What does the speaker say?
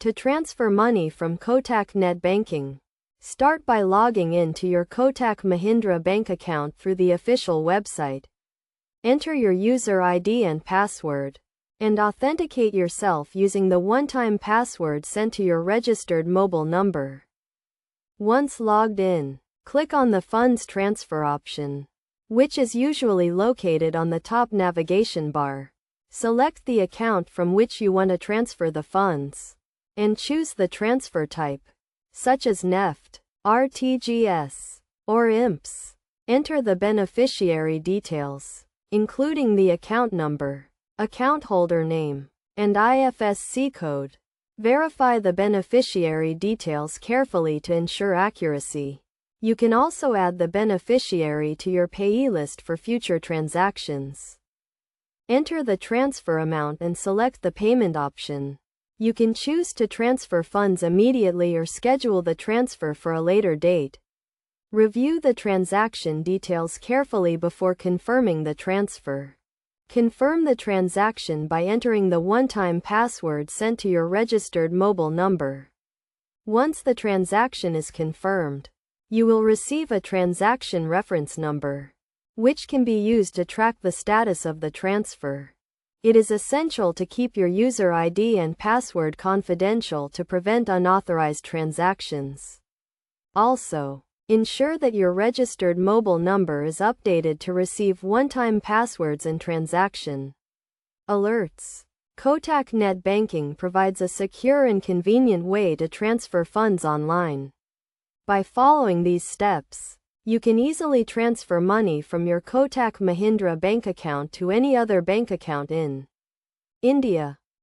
To transfer money from Kotak Net Banking, start by logging in to your Kotak Mahindra bank account through the official website. Enter your user ID and password, and authenticate yourself using the one-time password sent to your registered mobile number. Once logged in, click on the Funds Transfer option, which is usually located on the top navigation bar. Select the account from which you want to transfer the funds, and choose the transfer type, such as NEFT, RTGS, or IMPS. Enter the beneficiary details, including the account number, account holder name, and IFSC code. Verify the beneficiary details carefully to ensure accuracy. You can also add the beneficiary to your payee list for future transactions. Enter the transfer amount and select the payment option. You can choose to transfer funds immediately or schedule the transfer for a later date. Review the transaction details carefully before confirming the transfer. Confirm the transaction by entering the one-time password sent to your registered mobile number. Once the transaction is confirmed, you will receive a transaction reference number, which can be used to track the status of the transfer. It is essential to keep your user ID and password confidential to prevent unauthorized transactions. Also, ensure that your registered mobile number is updated to receive one-time passwords and transaction alerts. Kotak Net Banking provides a secure and convenient way to transfer funds online. By following these steps, you can easily transfer money from your Kotak Mahindra bank account to any other bank account in India.